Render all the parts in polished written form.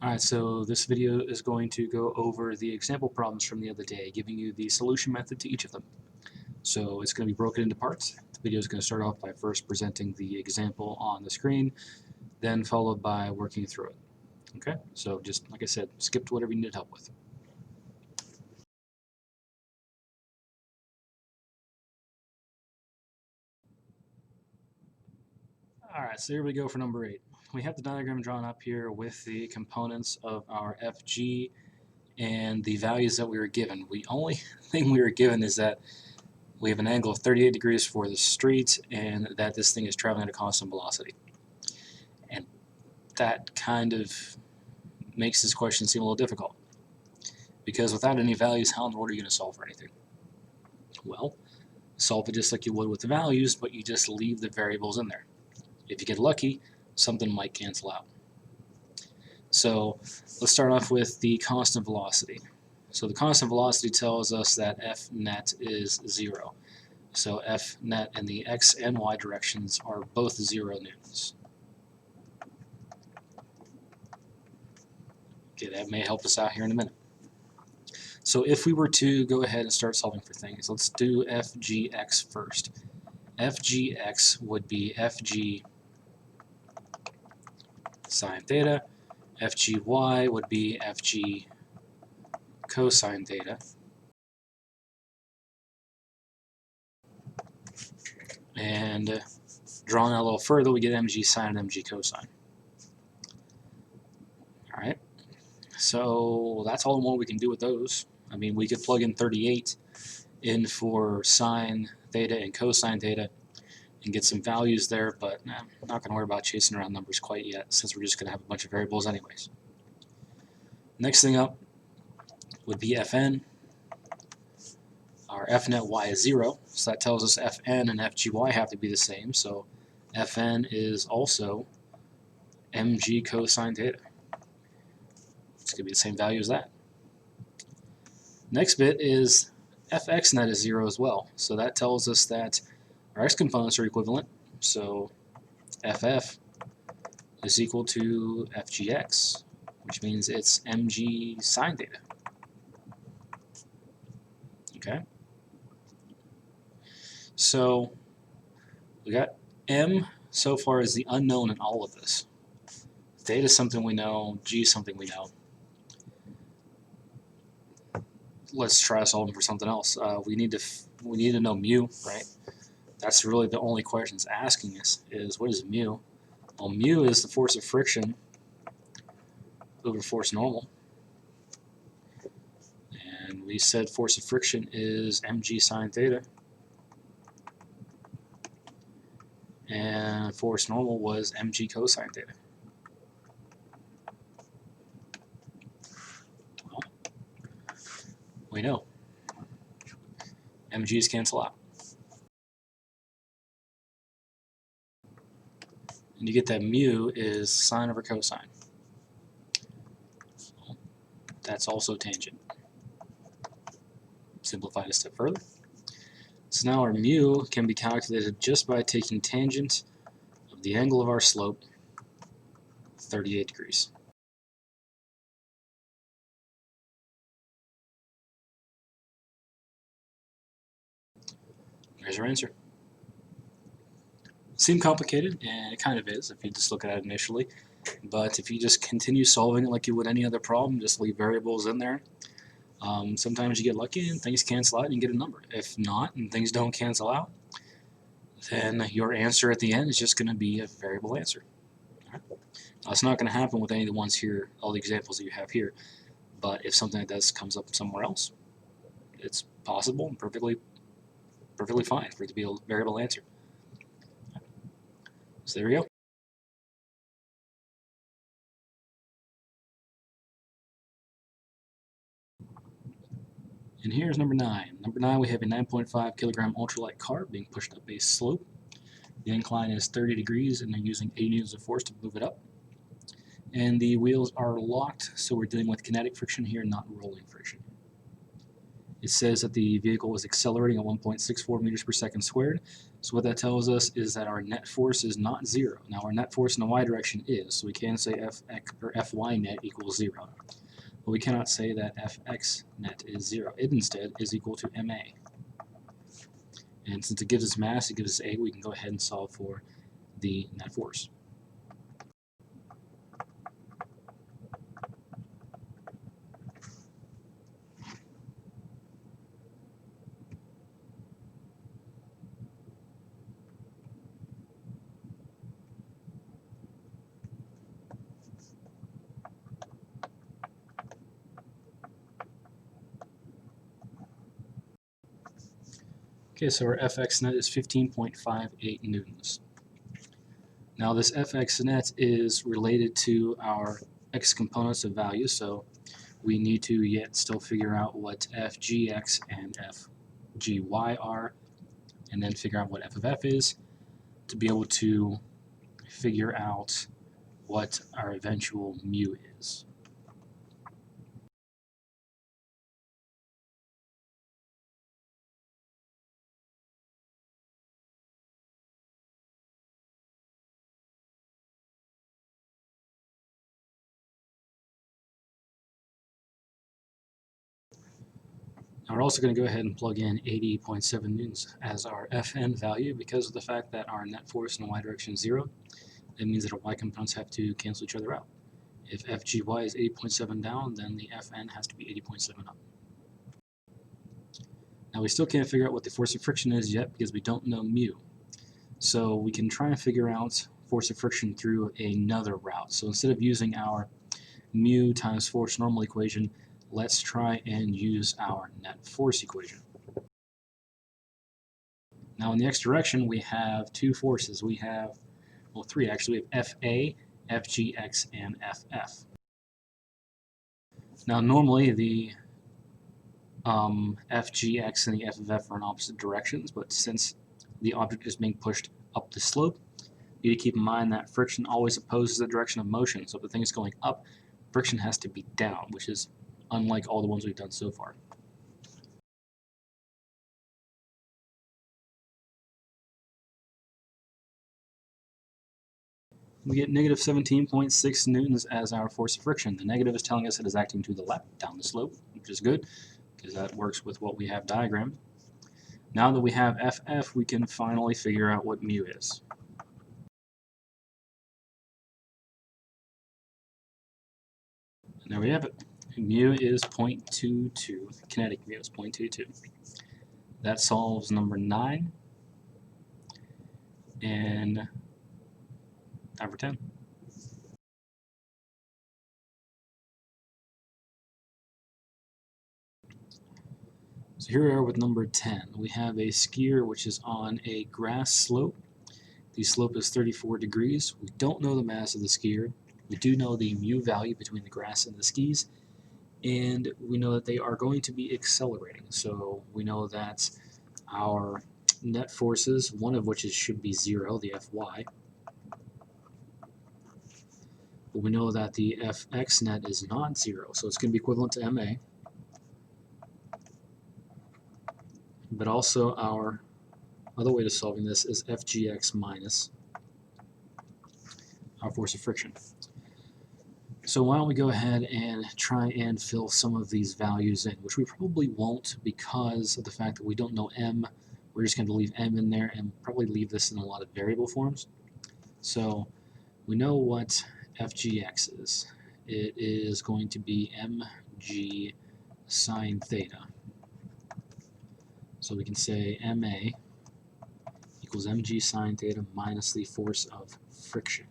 Alright, so this video is going to go over the example problems from the other day, giving you the solution method to each of them. So it's going to be broken into parts. The video is going to start off by first presenting the example on the screen, then followed by working through it. Okay, so just like I said, skip to whatever you need help with. Alright, so here we go for number 8. We have the diagram drawn up here with the components of our FG and the values that we were given. The only thing we were given is that we have an angle of 38 degrees for the street and that this thing is traveling at a constant velocity. And that kind of makes this question seem a little difficult, because without any values, how in the world are you going to solve for anything? Well, solve it just like you would with the values, but you just leave the variables in there. If you get lucky, something might cancel out. So let's start off with the constant velocity. So the constant velocity tells us that F net is 0. So F net in the x and y directions are both 0 newtons. Okay, that may help us out here in a minute. So if we were to go ahead and start solving for things, let's do FGX first. FGX would be FG sine theta. FGY would be FG cosine theta. And drawing out a little further, we get mg sine and mg cosine. Alright, so that's all in one we can do with those. I mean, we could plug in 38 in for sine theta and cosine theta and get some values there, but I'm not going to worry about chasing around numbers quite yet, since we're just going to have a bunch of variables anyways. Next thing up would be Fn. Our F net y is 0, so that tells us Fn and Fgy have to be the same, so Fn is also mg cosine theta. It's going to be the same value as that. Next bit is Fx net is 0 as well, so that tells us that our x components are equivalent, so Ff is equal to Fgx, which means it's mg sine theta. Okay? So we got m so far is the unknown in all of this. Theta is something we know, g is something we know. Let's try solving for something else. We need to know mu, right? That's really the only question it's asking us is, what is mu? Well, mu is the force of friction over force normal. And we said force of friction is mg sine theta. And force normal was mg cosine theta. Well, we know. mg's cancel out. And you get that mu is sine over cosine. So that's also tangent. Simplify it a step further. So now our mu can be calculated just by taking tangent of the angle of our slope, 38 degrees. There's our answer. Seemed complicated, and it kind of is if you just look at it initially, but if you just continue solving it like you would any other problem, just leave variables in there, sometimes you get lucky and things cancel out and you get a number. If not, and things don't cancel out, then your answer at the end is just going to be a variable answer. Right? Now, it's not going to happen with any of the ones here, all the examples that you have here, but if something like this comes up somewhere else, it's possible and perfectly fine for it to be a variable answer. So there we go. And here's number 9. Number 9, we have a 9.5 kilogram ultralight car being pushed up a slope. The incline is 30 degrees and they're using 80 newtons of force to move it up. And the wheels are locked, so we're dealing with kinetic friction here, not rolling friction. It says that the vehicle was accelerating at 1.64 meters per second squared So what that tells us is that our net force is not 0. Now our net force in the y direction is, so we can say Fy net equals 0. But we cannot say that Fx net is 0. It instead is equal to ma. And since it gives us mass, it gives us A, we can go ahead and solve for the net force. Okay, so our Fx net is 15.58 newtons. Now this Fx net is related to our x components of value, so we need to yet still figure out what Fgx and Fgy are, and then figure out what f of f is to be able to figure out what our eventual mu is. Now we're also going to go ahead and plug in 80.7 newtons as our Fn value because of the fact that our net force in the y direction is 0. That means that our y components have to cancel each other out. If Fgy is 80.7 down, then the Fn has to be 80.7 up. Now we still can't figure out what the force of friction is yet because we don't know mu. So we can try and figure out force of friction through another route. So instead of using our mu times force normal equation, let's try and use our net force equation. Now in the x direction we have two forces. We have, well, three actually. We have Fa, Fgx, and Ff. Now normally the Fgx and the F of F are in opposite directions, but since the object is being pushed up the slope, you need to keep in mind that friction always opposes the direction of motion. So if the thing is going up, friction has to be down, which is unlike all the ones we've done so far. We get negative 17.6 newtons as our force of friction. The negative is telling us it is acting to the left down the slope, which is good because that works with what we have diagrammed. Now that we have Ff, we can finally figure out what mu is. And there we have it. Mu is 0.22. Kinetic mu is 0.22. That solves number 9 and time for 10. So here we are with number 10. We have a skier which is on a grass slope. The slope is 34 degrees. We don't know the mass of the skier. We do know the mu value between the grass and the skis, and we know that they are going to be accelerating. So we know that our net forces, one of which should be 0, the Fy, but we know that the Fx net is not 0, so it's going to be equivalent to ma. But also our other way to solving this is Fgx minus our force of friction. So why don't we go ahead and try and fill some of these values in, which we probably won't because of the fact that we don't know m. We're just going to leave m in there and probably leave this in a lot of variable forms. So we know what Fgx is. It is going to be mg sine theta. So we can say ma equals mg sine theta minus the force of friction.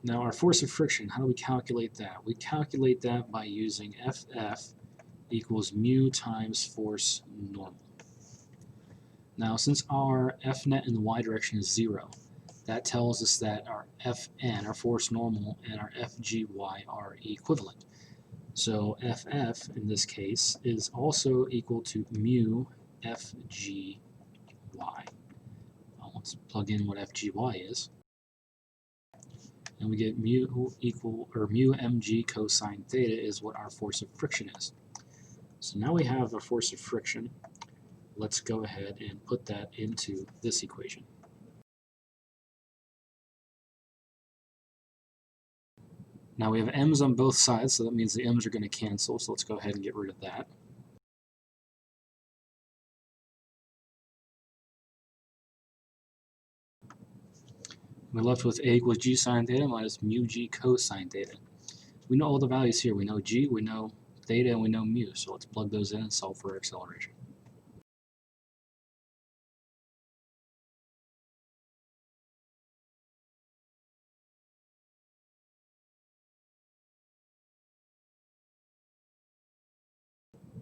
Now our force of friction, how do we calculate that? We calculate that by using Ff equals mu times force normal. Now since our F net in the y direction is 0, that tells us that our Fn, our force normal, and our Fgy are equivalent. So Ff in this case is also equal to mu Fgy. Let's plug in what Fgy is. And we get mu mg cosine theta is what our force of friction is. So now we have a force of friction. let's go ahead and put that into this equation. Now we have m's on both sides, so that means the m's are going to cancel, so let's go ahead and get rid of that. We're left with a equals g sine theta minus mu g cosine theta. We know all the values here. We know g, we know theta, and we know mu, so let's plug those in and solve for acceleration.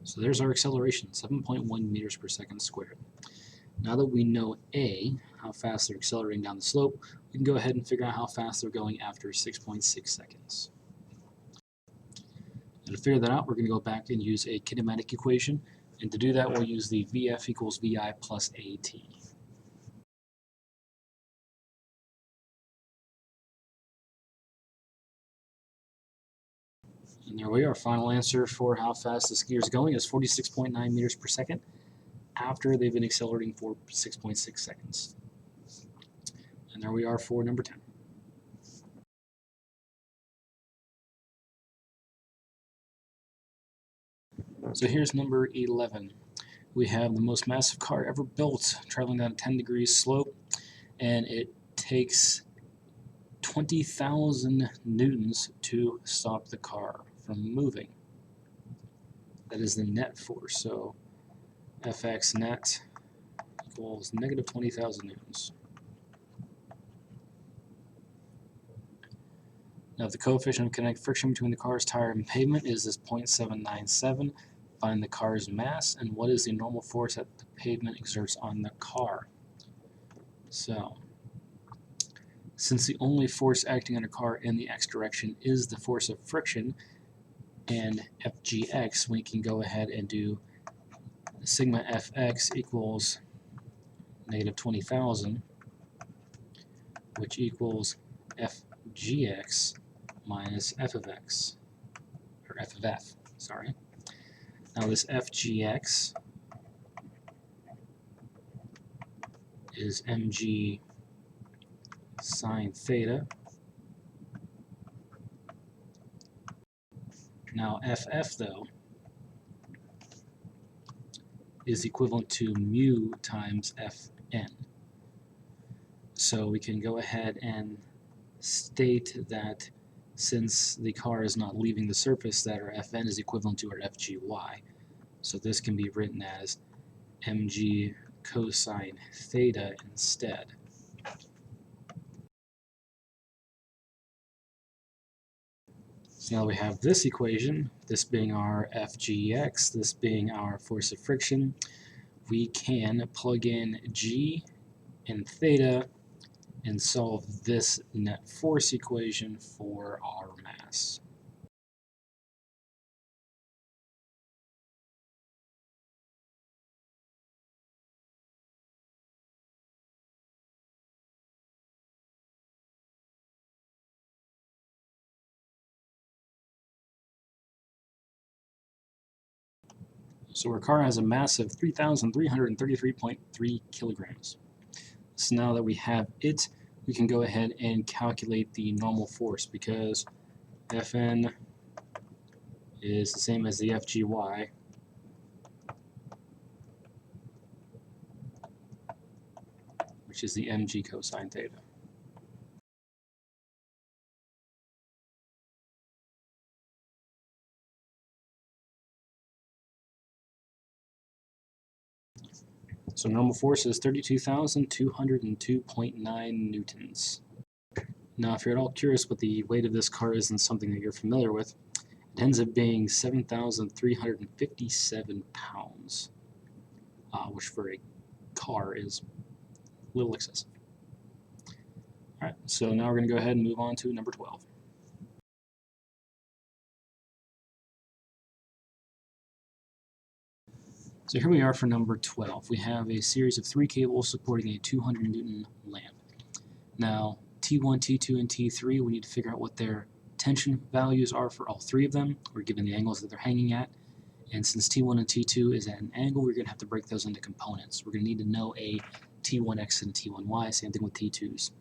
So there's our acceleration, 7.1 meters per second squared. Now that we know A, how fast they're accelerating down the slope, we can go ahead and figure out how fast they're going after 6.6 seconds. And to figure that out, we're going to go back and use a kinematic equation. And to do that, we'll use the Vf equals Vi plus At. And there we are. Final answer for how fast the skier is going is 46.9 meters per second after they've been accelerating for 6.6 seconds. And there we are for number 10. So here's number 11. We have the most massive car ever built, traveling down a 10 degrees slope, and it takes 20,000 newtons to stop the car from moving. That is the net force, so Fx net equals negative 20,000 newtons. Now the coefficient of kinetic friction between the car's tire and pavement is this 0.797. Find the car's mass and what is the normal force that the pavement exerts on the car. So, since the only force acting on a car in the x direction is the force of friction and Fgx, we can go ahead and do sigma Fx equals negative 20,000, which equals Fgx minus f of x, or f of f, sorry. Now this Fgx is mg sine theta. Now ff, though, is equivalent to mu times fn. So we can go ahead and state that since the car is not leaving the surface, that our fn is equivalent to our fgy. So this can be written as mg cosine theta instead. So now we have this equation, this being our Fgx, this being our force of friction. We can plug in g and theta and solve this net force equation for our mass. So our car has a mass of 3,333.3 kilograms. So now that we have it, we can go ahead and calculate the normal force, because Fn is the same as the Fgy, which is the mg cosine theta. So normal force is 32,202.9 newtons. Now, if you're at all curious what the weight of this car is and something that you're familiar with, it ends up being 7,357 pounds, which for a car is a little excessive. All right, so now we're going to go ahead and move on to number 12. So here we are for number 12. We have a series of 3 cables supporting a 200 Newton lamp. Now, T1, T2, and T3, we need to figure out what their tension values are for all 3 of them. We're given the angles that they're hanging at. And since T1 and T2 is at an angle, we're going to have to break those into components. We're going to need to know a T1x and a T1y, same thing with T2s.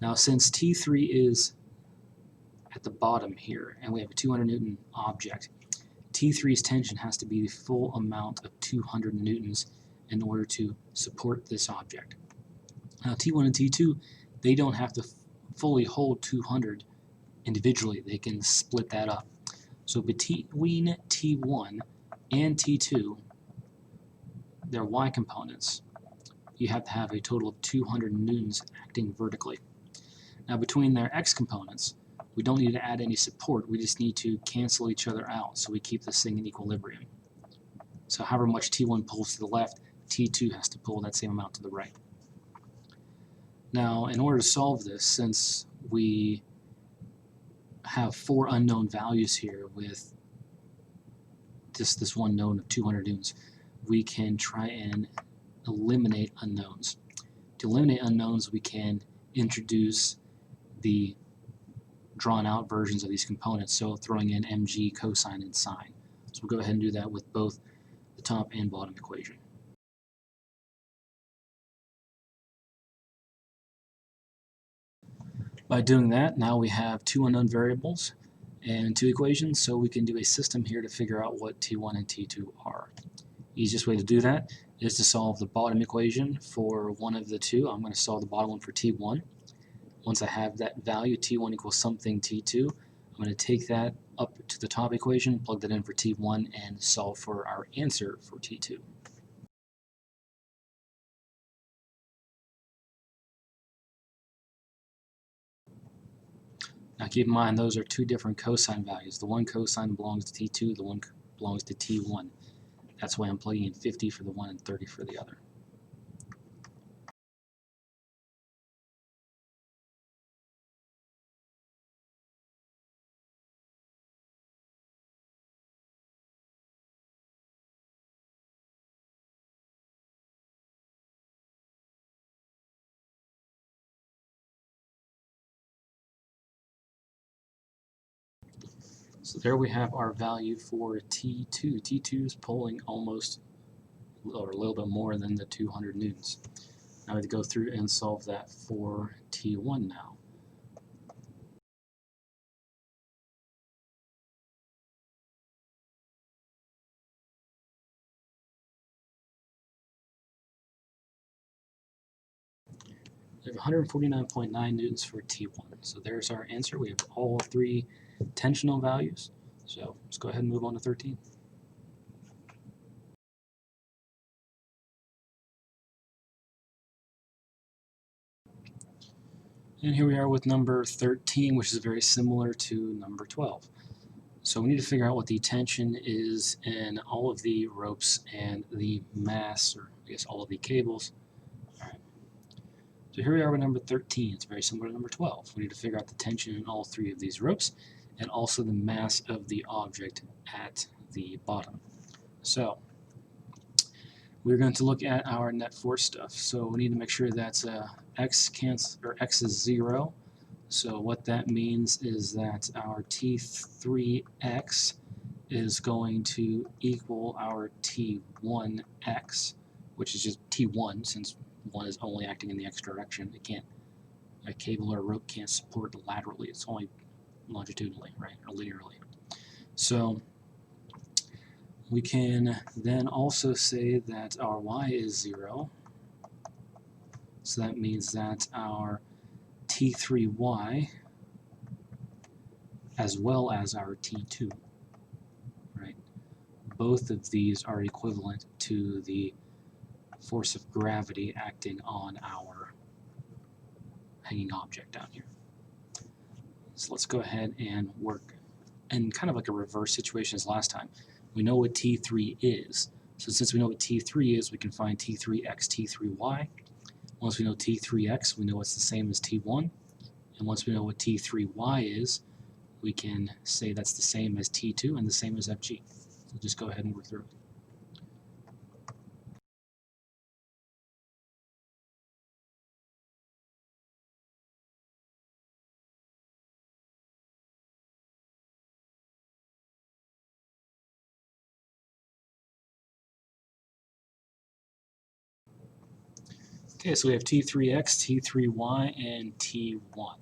Now since T3 is at the bottom here, and we have a 200 Newton object, T3's tension has to be the full amount of 200 newtons in order to support this object. Now T1 and T2, they don't have to fully hold 200 individually. They can split that up. So between T1 and T2, their Y components, you have to have a total of 200 newtons acting vertically. Now between their X components, we don't need to add any support, we just need to cancel each other out so we keep this thing in equilibrium. So however much T1 pulls to the left, T2 has to pull that same amount to the right. Now in order to solve this, since we have 4 unknown values here with this one known of 200 newtons, we can try and eliminate unknowns. To eliminate unknowns, we can introduce the drawn out versions of these components, so throwing in mg, cosine, and sine. So we'll go ahead and do that with both the top and bottom equation. By doing that, now we have 2 unknown variables and 2 equations, so we can do a system here to figure out what T1 and T2 are. Easiest way to do that is to solve the bottom equation for one of the two. I'm going to solve the bottom one for T1. Once I have that value, T1 equals something T2, I'm going to take that up to the top equation, plug that in for T1, and solve for our answer for T2. Now keep in mind, those are 2 different cosine values. The one cosine belongs to T2, the one belongs to T1. That's why I'm plugging in 50 for the one and 30 for the other. So there we have our value for T2. T2 is pulling almost, or a little bit more than the 200 newtons. Now we have to go through and solve that for T1 now. We have 149.9 newtons for T1. So there's our answer. We have all 3 tensional values. So let's go ahead and move on to 13. And here we are with number 13, which is very similar to number 12. So we need to figure out what the tension is in all of the ropes and the mass, or I guess all of the cables. All right. So here we are with number 13. It's very similar to number 12. We need to figure out the tension in all 3 of these ropes and also the mass of the object at the bottom. So we're going to look at our net force stuff. So we need to make sure that x is 0. So what that means is that our T3x is going to equal our T1x, which is just T1, since 1 is only acting in the x direction. A cable or a rope can't support laterally. It's only longitudinally, right, or linearly. So we can then also say that our y is 0. So that means that our T3y as well as our T2, right? Both of these are equivalent to the force of gravity acting on our hanging object down here. So let's go ahead and work in kind of like a reverse situation as last time. We know what T3 is. So since we know what T3 is, we can find T3x, T3y. Once we know T3x, we know it's the same as T1. And once we know what T3y is, we can say that's the same as T2 and the same as FG. So just go ahead and work through it. Okay, so we have T3x, T3y, and T1.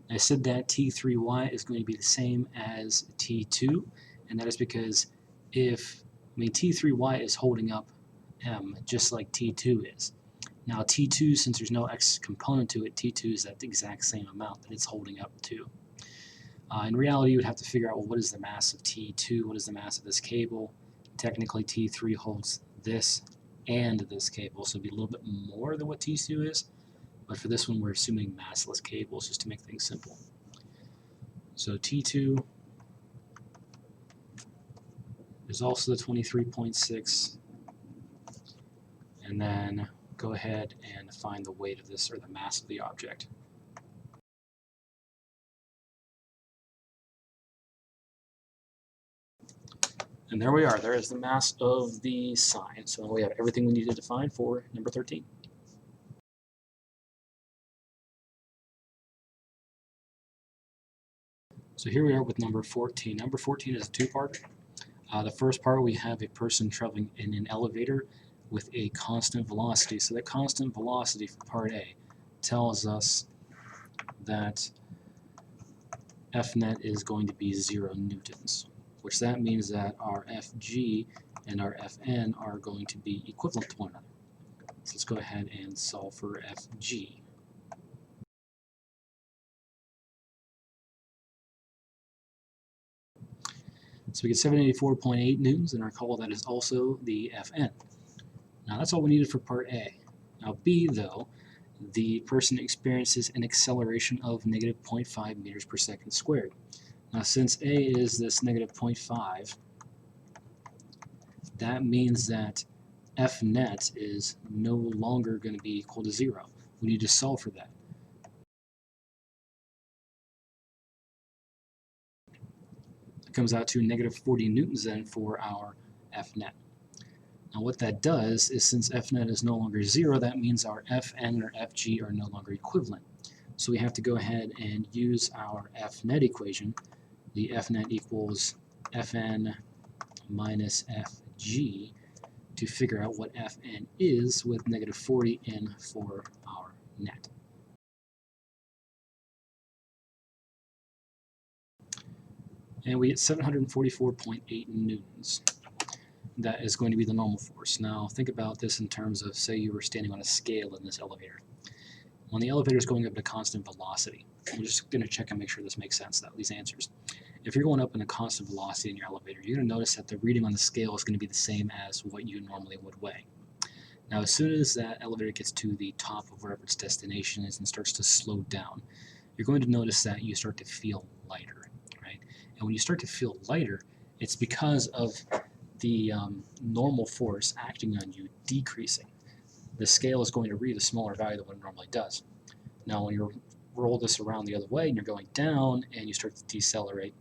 I said that T3y is going to be the same as T2, and that is because T3y is holding up M just like T2 is. Now T2, since there's no x component to it, T2 is that exact same amount that it's holding up to. In reality, you would have to figure out, well, what is the mass of T2? What is the mass of this cable? Technically, T3 holds this and this cable, so it'd be a little bit more than what T2 is. But for this one, we're assuming massless cables just to make things simple. So T2 is also the 23.6. And then go ahead and find the weight of this, or the mass of the object. And there we are. There is the mass of the sign. So we have everything we needed to find for number 13. So here we are with number 14. Number 14 is a two-part. The first part, we have a person traveling in an elevator with a constant velocity. So that constant velocity for part A tells us that F net is going to be 0 newtons, which that means that our Fg and our Fn are going to be equivalent to one another. So let's go ahead and solve for Fg. So we get 784.8 newtons, and recall that is also the Fn. Now that's all we needed for part A. Now B, though, the person experiences an acceleration of negative 0.5 meters per second squared. Now since A is this negative 0.5, that means that F net is no longer going to be equal to 0. We need to solve for that. It comes out to negative 40 newtons then for our F net. Now what that does is, since F net is no longer 0, that means our Fn or Fg are no longer equivalent. So we have to go ahead and use our F net equation. The F net equals Fn minus Fg to figure out what Fn is with negative 40 in for our net. And we get 744.8 newtons. That is going to be the normal force. Now think about this in terms of, say you were standing on a scale in this elevator. When the elevator is going up at a constant velocity, we're just going to check and make sure this makes sense, these answers. If you're going up in a constant velocity in your elevator, you're going to notice that the reading on the scale is going to be the same as what you normally would weigh. Now as soon as that elevator gets to the top of wherever its destination is and starts to slow down, you're going to notice that you start to feel lighter, right? And when you start to feel lighter, it's because of the normal force acting on you decreasing. The scale is going to read a smaller value than what it normally does. Now when you roll this around the other way and you're going down and you start to decelerate,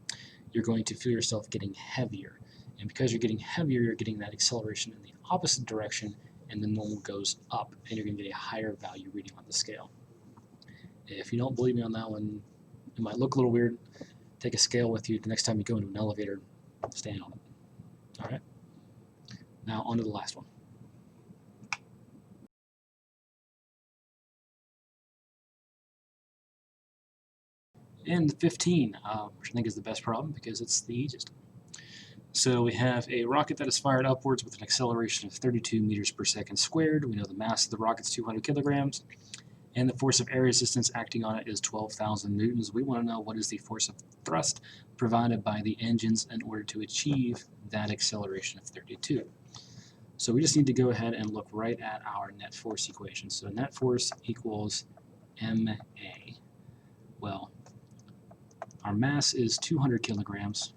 you're going to feel yourself getting heavier. And because you're getting heavier, you're getting that acceleration in the opposite direction, and the normal goes up, and you're going to get a higher value reading on the scale. If you don't believe me on that one, it might look a little weird. Take a scale with you the next time you go into an elevator, stand on it. All right. Now on to the last one. And 15, which I think is the best problem because it's the easiest. So we have a rocket that is fired upwards with an acceleration of 32 meters per second squared. We know the mass of the rocket is 200 kilograms, and the force of air resistance acting on it is 12,000 newtons. We want to know what is the force of thrust provided by the engines in order to achieve that acceleration of 32. So we just need to go ahead and look right at our net force equation. So net force equals ma. Well, our mass is 200 kilograms,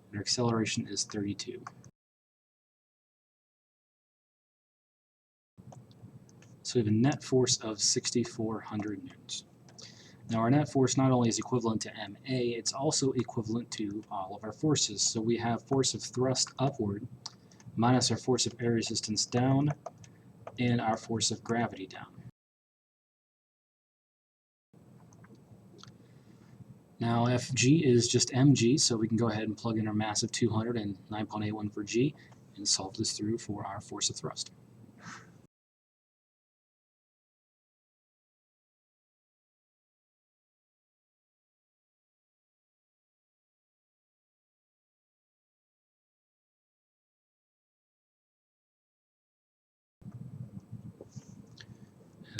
and our acceleration is 32. So we have a net force of 6,400 newtons. Now our net force not only is equivalent to ma, it's also equivalent to all of our forces. So we have force of thrust upward minus our force of air resistance down and our force of gravity down. Now Fg is just mg, so we can go ahead and plug in our mass of 200 and 9.81 for g and solve this through for our force of thrust.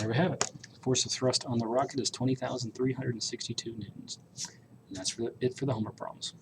there we have it. Force of thrust on the rocket is 20,362 newtons. And that's it for the homework problems.